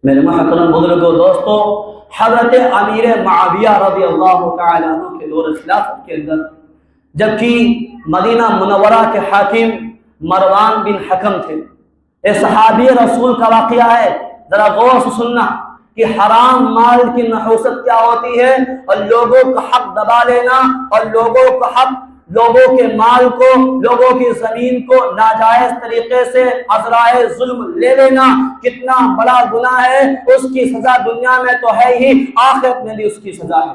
میرے محترم بزرگوں دوستوں، حضرت امیر معاویہ رضی اللہ تعالیٰ عنہ کے دور خلافت کے اندر جبکہ مدینہ منورہ کے حاکم مروان بن حکم تھے، یہ صحابی رسول کا واقعہ ہے، ذرا غور سے سننا کہ حرام مال کی نحوست کیا ہوتی ہے، اور لوگوں کا حق دبا لینا، اور لوگوں کا حق، لوگوں کے مال کو، لوگوں کی زمین کو ناجائز طریقے سے عذرائے ظلم لے لینا کتنا بڑا گناہ ہے۔ اس کی سزا دنیا میں تو ہے ہی، آخرت میں بھی اس کی سزا ہے۔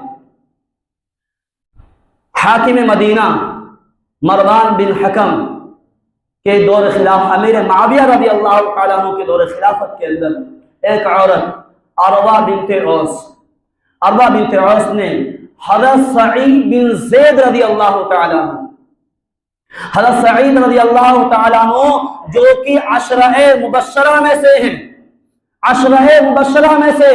حاکم مدینہ مروان بن حکم کے دور خلاف امیر معاویہ رضی اللہ تعالیٰ عنہ کے دور خلافت کے اندر ایک عورت عروہ بنت عوس نے حضرت سعید بن زید رضی اللہ تعالیٰ عنہ، حضرت سعید رضی اللہ تعالیٰ عنہ جو کہ عشرہ مبشرہ میں سے ہیں، عشرہ مبشرہ میں سے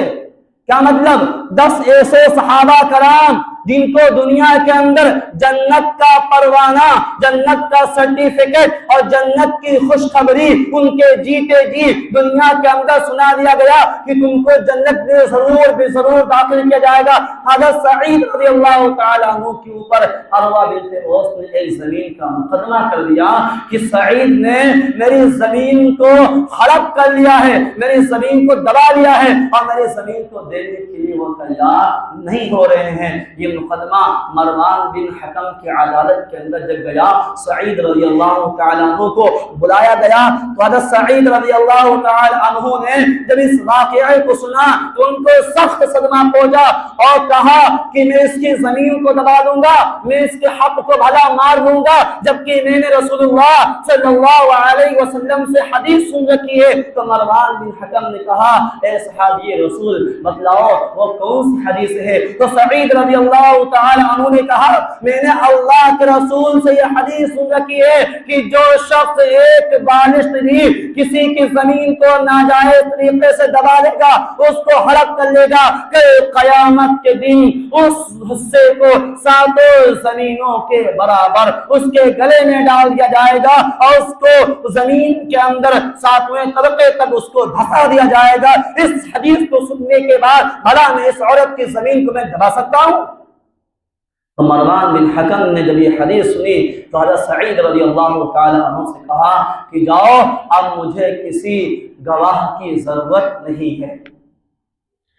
کیا مطلب 10 ایسے صحابہ کرام جن کو دنیا کے اندر جنت کا پروانہ، جنت کا سرٹیفکیٹ اور جنت کی خوشخبری ان کے جیتے جی دنیا کے اندر سنا دیا گیا کہ تم کو جنت میں ضرور داخل کیا جائے گا۔ حضرت سعید رضی اللہ تعالیٰ عنہ کے اوپر عروہ بنت عوس نے ایک زمین کا مقدمہ کر دیا کہ سعید نے میری زمین کو ہڑپ کر لیا ہے، میری زمین کو دبا لیا ہے، اور میری زمین کو دینے کے لیے وہ تیار نہیں ہو رہے ہیں۔ یہ مقدمہ مروان بن حکم کی عدالت کے اندر جب گیا، سعید رضی اللہ تعالیٰ عنہ کو بلایا گیا، تو حضرت سعید رضی اللہ تعالیٰ عنہ نے جب اس واقعے کو سنا تو ان کو سخت صدمہ پہنچا اور کہا کہ میں اس کی زمین کو دبا دوں گا، میں اس کے حق کو بھلا مار دوں گا، جبکہ میں نے رسول اللہ صلی اللہ علیہ وسلم سے حدیث سن رکھی ہے۔ تو مروان بن حکم نے کہا، اے صحابی رسول بتلاؤ وہ کون سی حدیث ہے؟ تو سعید رضی اللہ تعالی عنہ نے کہا، میں نے اللہ کے رسول سے یہ حدیث سن رکھی ہے کہ جو شخص ایک بالشت بھی کسی کی زمین کو ناجائز طریقے سے دبا لے گا، اس کو ہڑپ کر لے گا، کہ قیامت کے دن اس حصے کو 7 زمینوں کے برابر اس کے گلے میں ڈال دیا جائے گا، اور اس کو زمین کے اندر 7ویں طبقے تک اس کو دھسا دیا جائے گا۔ اس حدیث کو سننے کے بعد بھلا میں اس عورت کی زمین کو میں دبا سکتا ہوں؟ تو مروان بن حکم نے جب یہ حدیث سنی تو حضرت سعید رضی اللہ تعالی عنہ سے کہا کہ جاؤ، اب مجھے کسی گواہ کی ضرورت نہیں ہے۔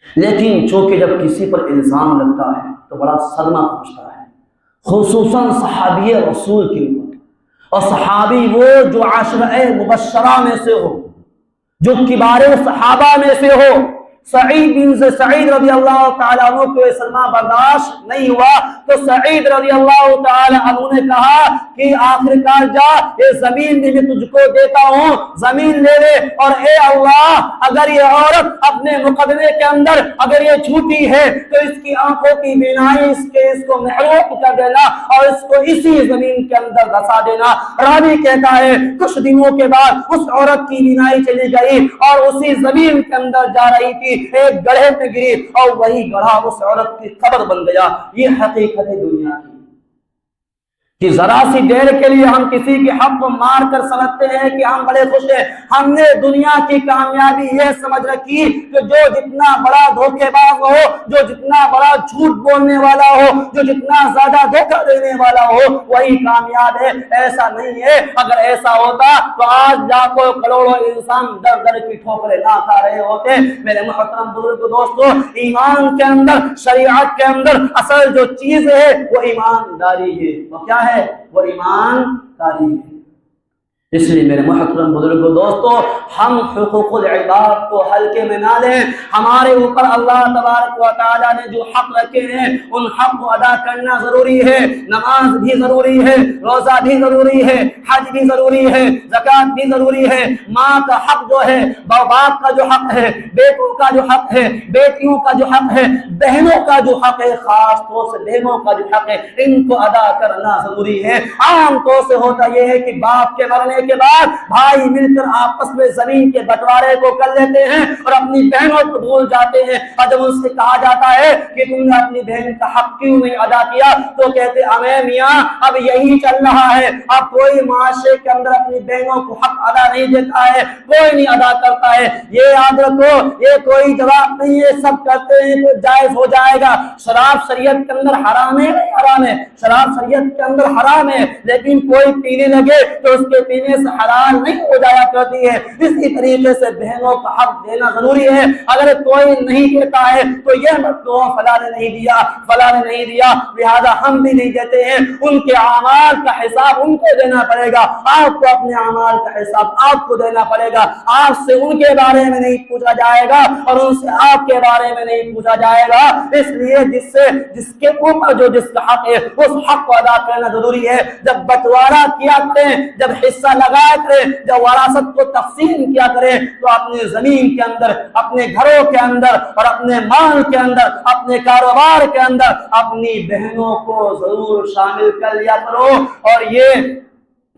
لیکن چونکہ جب کسی پر الزام لگتا ہے تو بڑا صدمہ پہنچتا ہے، خصوصاً صحابی رسول کے اوپر، اور صحابی وہ جو عشرہ مبشرہ میں سے ہو، جو کبار صحابہ میں سے ہو۔ سعید رضی اللہ تعالیٰ عنہ کو یہ صدمہ برداشت نہیں ہوا، تو سعید رضی اللہ تعالیٰ عنہ نے کہا کہ آخرکار جا، یہ زمین بھی میں تجھ کو دیتا ہوں، زمین لے لے، اور اے اللہ اگر یہ عورت اپنے مقدمے کے اندر اگر یہ جھوٹی ہے تو اس کی آنکھوں کی بینائی اس کو محروم کر دینا، اور اس کو اسی زمین کے اندر دھسا دینا۔ راوی کہتا ہے کچھ دنوں کے بعد اس عورت کی بینائی چلی گئی اور اسی زمین کے اندر جا رہی تھی، ایک گڑھے میں گری اور وہی گڑھا اس عورت کی قبر بن گیا۔ یہ حقیقت ہے دنیا کی کہ ذرا سی دیر کے لیے ہم کسی کے حق کو مار کر سمجھتے ہیں کہ ہم بڑے خوش ہیں۔ ہم نے دنیا کی کامیابی یہ سمجھ رکھی کہ جو جتنا بڑا دھوکے باز ہو، جو جتنا بڑا جھوٹ بولنے والا ہو، جو جتنا زیادہ دھوکہ دینے والا ہو وہی کامیاب ہے۔ ایسا نہیں ہے، اگر ایسا ہوتا تو آج لاکھوں کروڑوں انسان در در کی ٹھوکریں نہ کھا رہے ہوتے۔ میرے محترم بزرگ دوستو، ایمان کے اندر، شریعت کے اندر اصل جو چیز ہے وہ ایمانداری ہے۔ وہ کیا ہے؟ وہ ایمانداری ہے۔ اس لیے میرے محترم بزرگوں دوستو، ہم حقوق العباد کو ہلکے میں نہ لیں۔ ہمارے اوپر اللہ تبارک و تعالیٰ نے جو حق رکھے ہیں ان حق کو ادا کرنا ضروری ہے۔ نماز بھی ضروری ہے، روزہ بھی ضروری ہے، حج بھی ضروری ہے، زکوٰۃ بھی ضروری ہے۔ ماں کا حق جو ہے، باپ کا جو حق ہے، بیٹوں کا جو حق ہے، بیٹیوں کا جو حق ہے، بہنوں کا جو حق ہے، خاص طور سے بہنوں کا جو حق ہے، ان کو ادا کرنا ضروری ہے۔ عام طور سے ہوتا یہ ہے کہ باپ کے مرنے ہونے کے بعد بھائی مل کر آپس میں زمین کے بٹوارے کو کر لیتے ہیں اور اپنی بہنوں کو بھول جاتے ہیں. اور جب ان سے کہا جاتا ہے کہ تم نے اپنی بہن کا حق کیوں نہیں ادا کیا تو کہتے ہمیں میاں اب یہی چل رہا ہے, اب کوئی معاشرے کے اندر اپنی بہنوں کو حق ادا نہیں دیتا ہے, کوئی نہیں ادا کرتا ہے. یہ یاد رکھو یہ کوئی جواب نہیں ہے, سب کرتے ہیں تو جائز ہو جائے گا. شراب شریعت کے اندر حرام ہے نہیں حرام ہے, شراب شریعت کے اندر حرام ہے, لیکن کوئی پینے لگے تو اس کے پینے سے حلال نہیں ہو جایا کرتی ہے. اسی طریقے سے بہنوں کا حق دینا ضروری ہے. اگر کوئی نہیں دیتا ہے تو یہ مت کہو فلاں نے نہیں دیا فلاں نے نہیں دیا لہذا ہم بھی نہیں دیتے ہیں. ان کے اعمال کا حساب ان کو دینا پڑے گا, آپ کو اپنے اعمال کا حساب آپ کو دینا پڑے گا. آپ سے ان کے بارے میں نہیں پوچھا جائے گا اور ان سے آپ کے بارے میں نہیں پوچھا جائے گا. اس لیے جس کے اوپر جو جس کا حق ہے اس حق کو ادا کرنا ضروری ہے. جب بٹوارا کیا کریں, جب حصہ لگایا کریں, جب وراثت کو تقسیم کیا کریں تو اپنی زمین کے اندر, اپنے گھروں کے اندر اور اپنے مال کے اندر, اپنے کاروبار کے اندر اپنی بہنوں کو ضرور شامل کر لیا کرو. اور یہ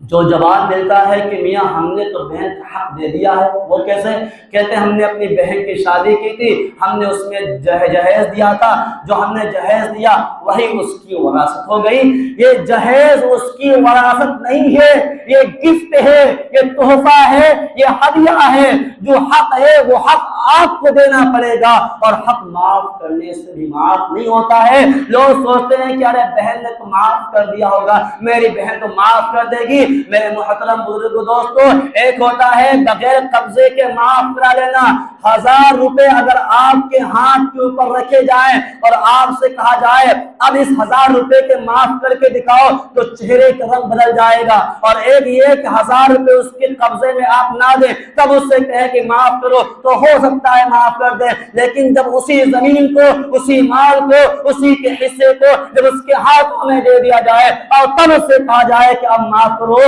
جو جواب ملتا ہے کہ میاں ہم نے تو بہن کا حق دے دیا ہے, وہ کیسے؟ کہتے ہیں ہم نے اپنی بہن کی شادی کی تھی, ہم نے اس میں جہیز دیا تھا, جو ہم نے جہیز دیا وہی اس کی وراثت ہو گئی. یہ جہیز اس کی وراثت نہیں ہے, یہ گفٹ ہے, یہ تحفہ ہے, یہ ہدیہ ہے. جو حق ہے وہ حق آپ کو دینا پڑے گا, اور حق معاف کرنے سے بھی معاف نہیں ہوتا ہے. لوگ سوچتے ہیں کہ ارے بہن نے تو معاف کر دیا ہوگا, میری بہن تو معاف کر دے گی. میرے محترم بزرگ دوستو, ایک ہوتا ہے بغیر قبضے کے معاف کرا لینا. 1000 روپے اگر آپ کے ہاتھ کے اوپر رکھے جائیں اور آپ سے کہا جائے اب اس 1000 روپے کے معاف کر کے دکھاؤ تو چہرے کا رنگ بدل جائے گا. اور ایک یہ کہ 1000 روپے اس کے قبضے میں آپ نہ دیں, تب اس سے کہے کہ معاف کرو تو ہو سکتا ہے معاف کر دیں. لیکن جب اسی زمین کو, اسی مال کو, اسی کے حصے کو جب اس کے ہاتھوں میں دے دیا جائے اور تب اس سے کہا جائے کہ اب معاف کرو,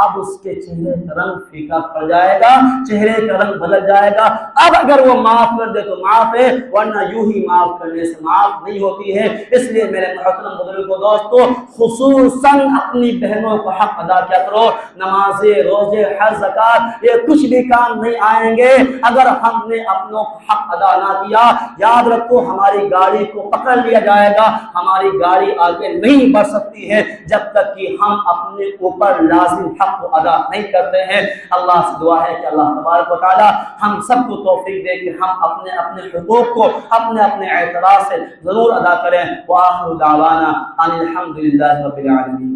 اب اس کے چہرے کا رنگ پھیکا پڑ جائے گا, چہرے کا رنگ بدل جائے گا. اب اگر وہ معاف کر دے تو معاف ہے, ورنہ یوں ہی معاف کرنے سے معاف نہیں ہوتی ہے. اس لیے میرے محترم بزرگوں دوستو, خصوصاً اپنی بہنوں کو حق ادا کیا کرو. نمازیں, روزے, حج, زکات یہ کچھ بھی کام نہیں آئیں گے اگر ہم نے اپنوں کو حق ادا نہ کیا. یاد رکھو ہماری گاڑی کو پکڑ لیا جائے گا, ہماری گاڑی آگے نہیں بڑھ سکتی ہے جب تک کہ ہم اپنے اوپر لازم حق کو ادا نہیں کرتے ہیں. اللہ سے دعا ہے کہ اللہ تبارک و تعالی ہم سب کو توفیق دے کہ ہم اپنے اپنے حقوق کو اپنے اپنے اعتراض سے ضرور ادا کریں. وآخر دعوانا ان الحمد للہ رب العالمین.